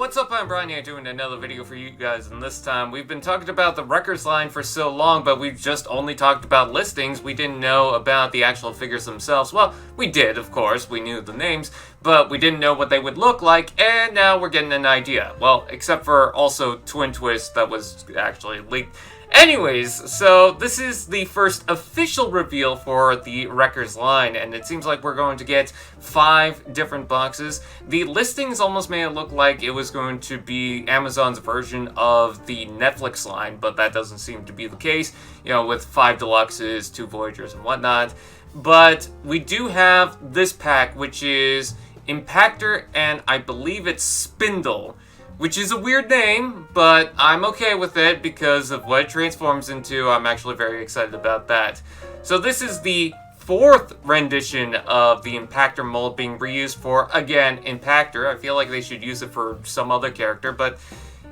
What's up, I'm Brian here doing another video for you guys, and this time we've been talking about the Wreckers line for so long, but we've just only talked about listings. We didn't know about the actual figures themselves. Well, we did, of course, we knew the names, but we didn't know what they would look like, and now we're getting an idea. Well, except for also Twin Twist that was actually leaked. Anyways, so this is the first official reveal for the Wreckers line, and it seems like we're going to get 5 different boxes. The listings almost made it look like it was going to be Amazon's version of the Netflix line, but that doesn't seem to be the case, you know, with 5 Deluxes, 2 Voyagers, and whatnot. But we do have this pack, which is Impactor, and I believe it's Spindle. Which is a weird name, but I'm okay with it because of what it transforms into. I'm actually very excited about that. So this is the 4th rendition of the Impactor mold being reused for, again, Impactor. I feel like they should use it for some other character, but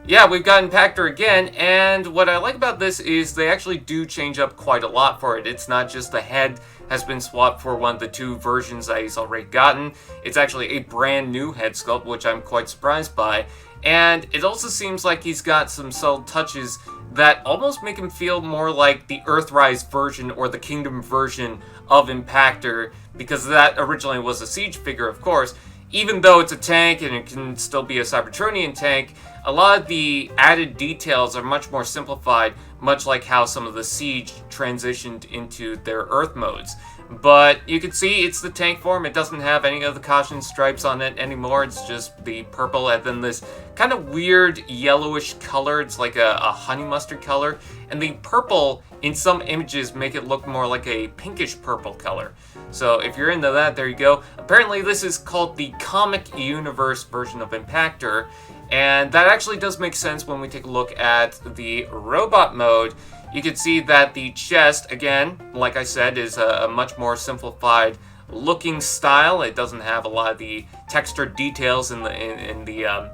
yeah, we've got Impactor again, and what I like about this is they actually do change up quite a lot for it. It's not just the head has been swapped for one of the 2 versions that he's already gotten. It's actually a brand new head sculpt, which I'm quite surprised by. And it also seems like he's got some subtle touches that almost make him feel more like the Earthrise version or the Kingdom version of Impactor, because that originally was a Siege figure, of course. Even though it's a tank and it can still be a Cybertronian tank, a lot of the added details are much more simplified, much like how some of the Siege transitioned into their Earth modes. But you can see it's the tank form. It doesn't have any of the caution stripes on it anymore. It's just the purple and then this kind of weird yellowish color. It's like a honey mustard color. And the purple in some images make it look more like a pinkish purple color. So if you're into that, there you go. Apparently this is called the comic universe version of Impactor. And that actually does make sense when we take a look at the robot mode. You can see that the chest, again, like I said, is a much more simplified looking style. It doesn't have a lot of the textured details in the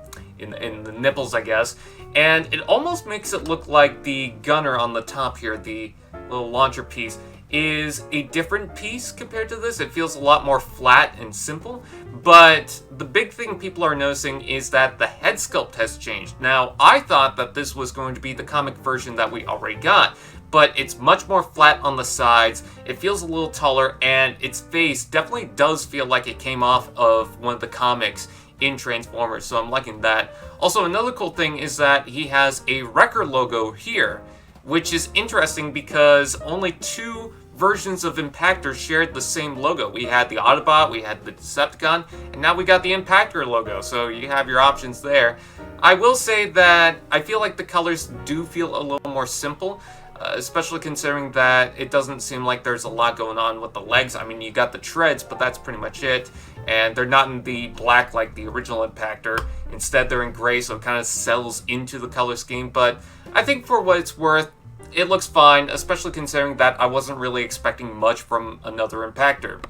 nipples, I guess. And it almost makes it look like the gunner on the top here, the little launcher piece, is a different piece compared to this. It feels a lot more flat and simple, but the big thing people are noticing is that the head sculpt has changed. Now, I thought that this was going to be the comic version that we already got, but it's much more flat on the sides, it feels a little taller, and its face definitely does feel like it came off of one of the comics in Transformers, so I'm liking that. Also, another cool thing is that he has a Wrecker logo here, which is interesting because only 2 versions of Impactor shared the same logo. We had the Autobot, we had the Decepticon, and now we got the Impactor logo, so you have your options there. I will say that I feel like the colors do feel a little more simple, especially considering that it doesn't seem like there's a lot going on with the legs. I mean, you got the treads, but that's pretty much it, and they're not in the black like the original Impactor. Instead, they're in gray, so it kind of settles into the color scheme, but I think for what it's worth, it looks fine, especially considering that I wasn't really expecting much from another Impactor.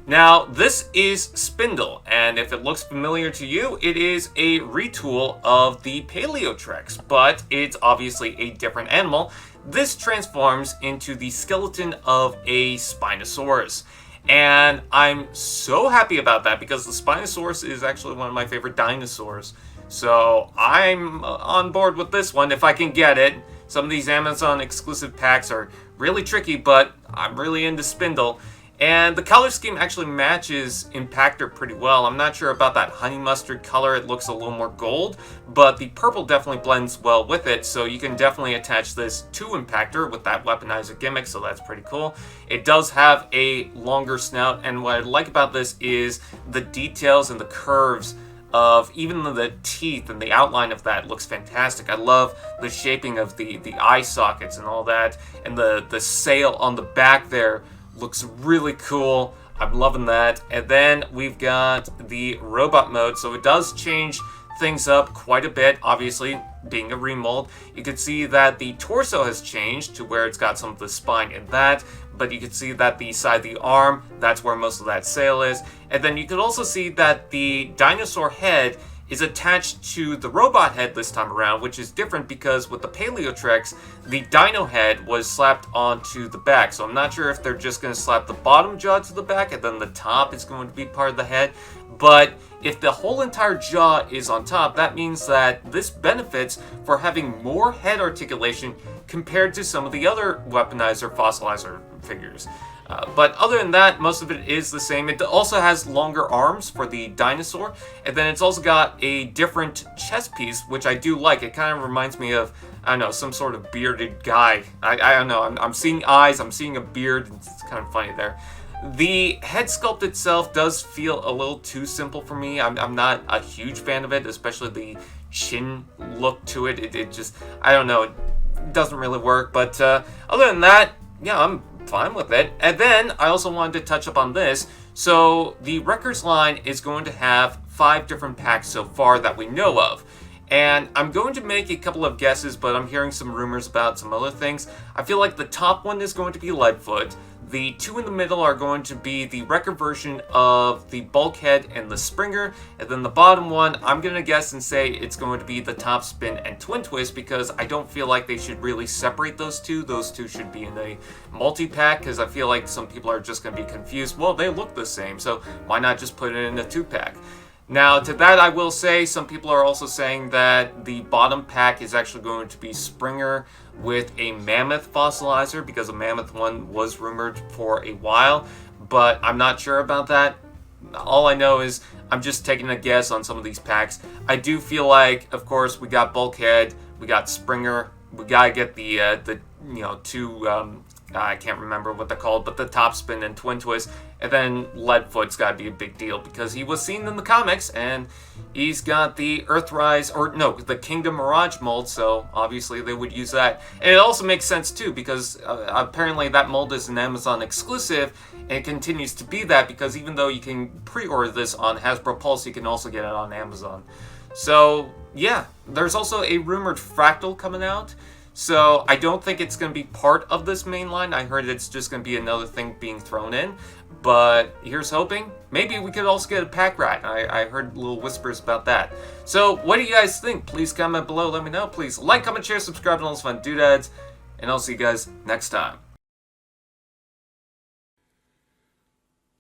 Now, this is Spindle, and if it looks familiar to you, it is a retool of the Paleotrex, but it's obviously a different animal. This transforms into the skeleton of a Spinosaurus. And I'm so happy about that because the Spinosaurus is actually one of my favorite dinosaurs. So I'm on board with this one if I can get it. Some of these Amazon exclusive packs are really tricky, but I'm really into Spindle. And the color scheme actually matches Impactor pretty well. I'm not sure about that honey mustard color. It looks a little more gold, but the purple definitely blends well with it. So you can definitely attach this to Impactor with that weaponizer gimmick, so that's pretty cool. It does have a longer snout, and what I like about this is the details and the curves of even the teeth, and the outline of that looks fantastic. I love the shaping of the eye sockets and all that, and the sail on the back there looks really cool. I'm loving that. And then we've got the robot mode, so it does change things up quite a bit, obviously being a remold. You can see that the torso has changed to where it's got some of the spine in that, but you can see that the side of the arm, that's where most of that sail is. And then you can also see that the dinosaur head is attached to the robot head this time around, which is different because with the Paleotrex, the dino head was slapped onto the back. So I'm not sure if they're just going to slap the bottom jaw to the back and then the top is going to be part of the head. But if the whole entire jaw is on top, that means that this benefits for having more head articulation compared to some of the other weaponized or fossilizer figures. But other than that, most of it is the same. It also has longer arms for the dinosaur, and then it's also got a different chest piece, which I do like. It kind of reminds me of, I don't know, some sort of bearded guy. I don't know, I'm seeing eyes, I'm seeing a beard, it's kind of funny there. The head sculpt itself does feel a little too simple for me. I'm not a huge fan of it, especially the chin look to it. It just, I don't know, it doesn't really work. But other than that, yeah, I'm fine with it. And then I also wanted to touch up on this. So the Wreckers line is going to have 5 different packs so far that we know of. And I'm going to make a couple of guesses, but I'm hearing some rumors about some other things. I feel like the top one is going to be Leadfoot. The 2 in the middle are going to be the Wrecker version of the Bulkhead and the Springer. And then the bottom one, I'm going to guess and say it's going to be the Top Spin and Twin Twist, because I don't feel like they should really separate those two. Those two should be in a multi-pack, because I feel like some people are just going to be confused. Well, they look the same, so why not just put it in a 2-pack? Now, to that I will say, some people are also saying that the bottom pack is actually going to be Springer with a Mammoth fossilizer, because a Mammoth one was rumored for a while, but I'm not sure about that. All I know is I'm just taking a guess on some of these packs. I do feel like, of course, we got Bulkhead, we got Springer, we gotta get the 2, I can't remember what they're called, but the Top Spin and Twin Twist, and then Leadfoot's gotta be a big deal, because he was seen in the comics, and he's got the Earthrise, or no, the Kingdom Mirage mold, so obviously they would use that. And it also makes sense too, because apparently that mold is an Amazon exclusive, and it continues to be that, because even though you can pre-order this on Hasbro Pulse, you can also get it on Amazon. So yeah, there's also a rumored Fractal coming out. So I don't think it's going to be part of this main line. I heard it's just going to be another thing being thrown in. But here's hoping. Maybe we could also get a pack rat. I heard little whispers about that. So what do you guys think? Please comment below. Let me know. Please like, comment, share, subscribe, and all those fun doodads. And I'll see you guys next time.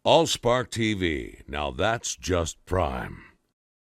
AllSpark TV. Now that's just prime.